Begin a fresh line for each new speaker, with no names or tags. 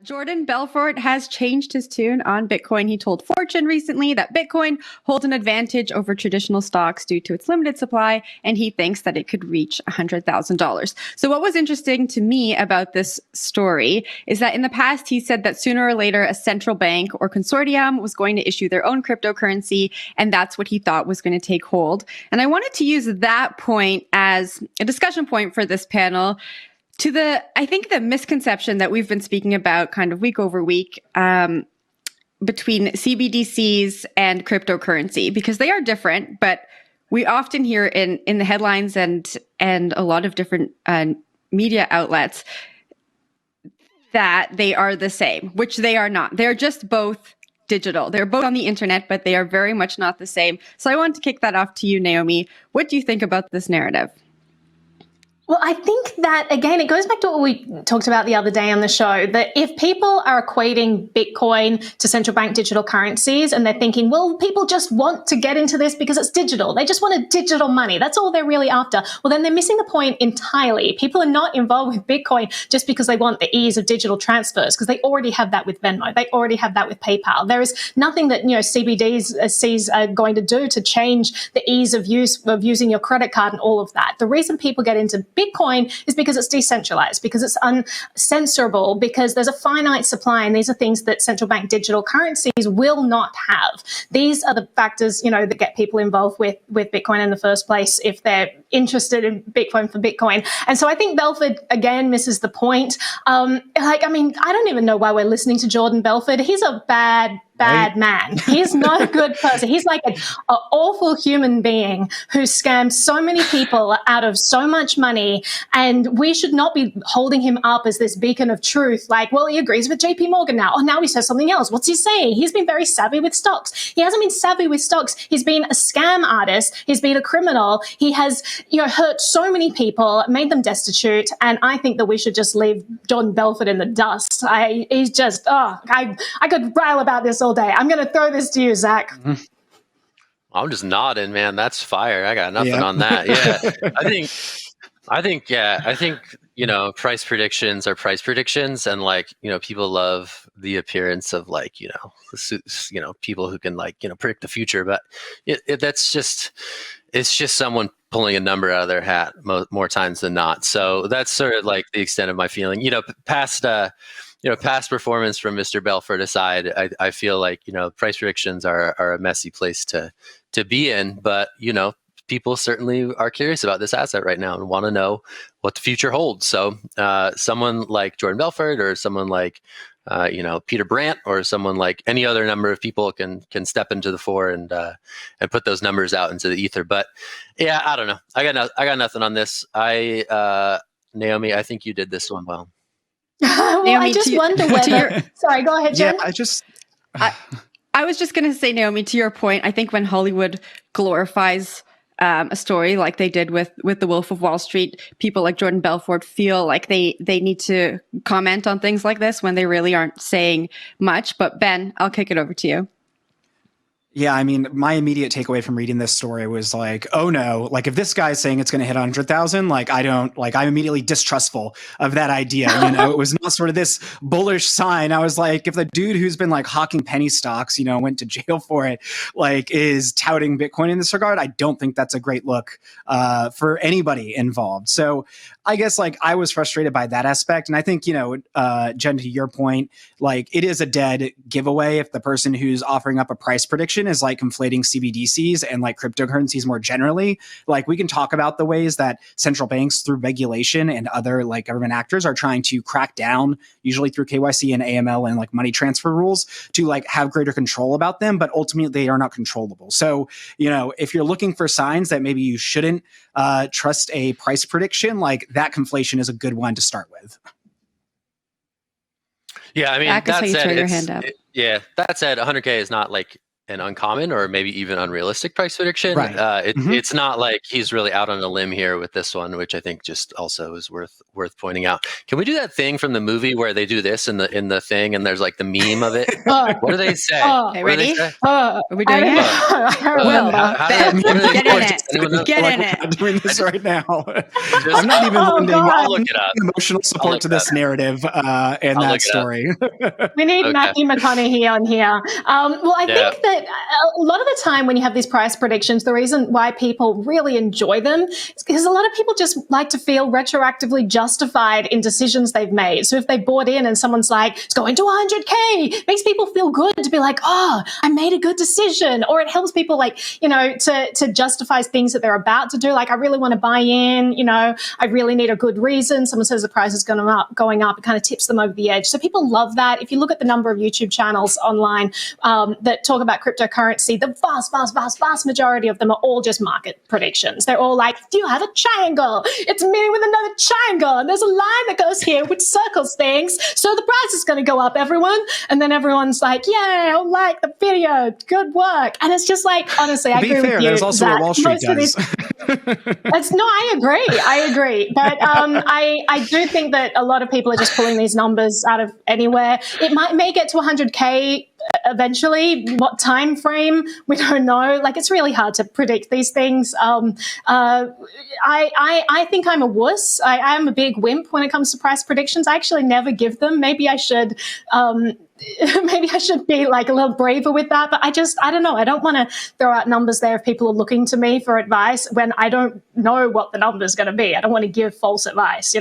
Jordan Belfort has changed his tune on Bitcoin. He told Fortune recently that Bitcoin holds an advantage over traditional stocks due to its limited supply, and he thinks that it could reach $100,000. So what was interesting to me about this story is that in the past, he said that sooner or later, a central bank or consortium was going to issue their own cryptocurrency, and that's what he thought was going to take hold. And I wanted to use that point as a discussion point for this panel to I think the misconception that we've been speaking about kind of week over week between CBDCs and cryptocurrency, because they are different, but we often hear in the headlines and a lot of different media outlets that they are the same, which they are not. They're just both digital. They're both on the internet, but they are very much not the same. So I want to kick that off to you, Naomi. What do you think about this narrative?
Well, I think that, again, it goes back to what we talked about the other day on the show, that if people are equating Bitcoin to central bank digital currencies and they're thinking, well, people just want to get into this because it's digital. They just want a digital money. That's all they're really after. Well, then they're missing the point entirely. People are not involved with Bitcoin just because they want the ease of digital transfers, because they already have that with Venmo. They already have that with PayPal. There is nothing that, CBDCs are going to do to change the ease of using your credit card and all of that. The reason people get into Bitcoin is because it's decentralized, because it's uncensorable, because there's a finite supply, and these are things that central bank digital currencies will not have. These are the factors, that get people involved with Bitcoin in the first place if they're interested in Bitcoin for Bitcoin. And so I think Belfort, again, misses the point. I don't even know why we're listening to Jordan Belfort. He's a bad man. He's not a good person. He's like an awful human being who scammed so many people out of so much money. And we should not be holding him up as this beacon of truth. Like, well, he agrees with JP Morgan now. Oh, now he says something else. What's he saying? He's been very savvy with stocks. He hasn't been savvy with stocks. He's been a scam artist. He's been a criminal. He has, hurt so many people, made them destitute. And I think that we should just leave Jordan Belfort in the dust. I could rile about this all day. I'm going to throw this to you, Zach.
Mm-hmm. I'm just nodding, man. That's fire. I got nothing on that. Yeah, I think price predictions are price predictions, and people love the appearance of people who can predict the future, but it's just someone pulling a number out of their hat more times than not. So that's sort of like the extent of my feeling. Past performance from Mr. Belfort aside, I feel like, price predictions are a messy place to be in, but, people certainly are curious about this asset right now and want to know what the future holds. So someone like Jordan Belfort, or someone like, Peter Brandt, or someone like any other number of people can step into the fore and put those numbers out into the ether. But yeah, I don't know. I got nothing on this. Naomi, I think you did this one well.
Well, Naomi, I just wonder whether. Sorry, go ahead, Jen.
Yeah, I was just going to say, Naomi, to your point, I think when Hollywood glorifies a story like they did with The Wolf of Wall Street, people like Jordan Belfort feel like they need to comment on things like this when they really aren't saying much. But Ben, I'll kick it over to you.
Yeah, I mean, my immediate takeaway from reading this story was like, oh no, like if this guy's saying it's going to hit 100,000, I'm immediately distrustful of that idea. It was not sort of this bullish sign. I was like, if the dude who's been hawking penny stocks, went to jail for it, is touting Bitcoin in this regard, I don't think that's a great look for anybody involved. So I guess I was frustrated by that aspect. And I think, Jen, to your point, it is a dead giveaway if the person who's offering up a price prediction is conflating CBDCs and cryptocurrencies more generally. We can talk about the ways that central banks through regulation and other government actors are trying to crack down, usually through KYC and AML and money transfer rules, to have greater control about them, but ultimately they are not controllable. So, if you're looking for signs that maybe you shouldn't trust a price prediction, that conflation is a good one to start with.
Yeah, I mean,
that said,
that said, 100K is not an uncommon or maybe even unrealistic price prediction.
Right.
It's not like he's really out on a limb here with this one, which I think just also is worth pointing out. Can we do that thing from the movie where they do this in the thing and there's like the meme of it? What do they say?
Okay, ready? Are we doing it?
Will,
get in it.
I'm doing this right now. I'm not even lending
I'll look it up.
emotional support to this narrative and that story.
We need Matthew McConaughey on here. Well, I think that a lot of the time when you have these price predictions, the reason why people really enjoy them is because a lot of people just like to feel retroactively justified in decisions they've made. So if they bought in and someone's like, it's going to 100K, it makes people feel good to be like, oh, I made a good decision. Or it helps people like, to justify things that they're about to do. Like, I really want to buy in, I really need a good reason. Someone says the price is going up, it kind of tips them over the edge. So people love that. If you look at the number of YouTube channels online that talk about cryptocurrency, the vast majority of them are all just market predictions. They're all like, do you have a triangle? It's meeting with another triangle. And there's a line that goes here which circles things. So the price is going to go up, everyone. And then everyone's like, yay, I like the video. Good work. And it's just like, honestly, I agree with you.
There's also what Wall Street does.
I agree. But I do think that a lot of people are just pulling these numbers out of anywhere. It may get to 100K eventually. What time frame? We don't know. Like, it's really hard to predict these things. I think I'm a wuss. I am a big wimp when it comes to price predictions. I actually never give them. Maybe I should. Maybe I should be like a little braver with that, but I don't know. I don't want to throw out numbers there if people are looking to me for advice when I don't know what the number is going to be. I don't want to give false advice,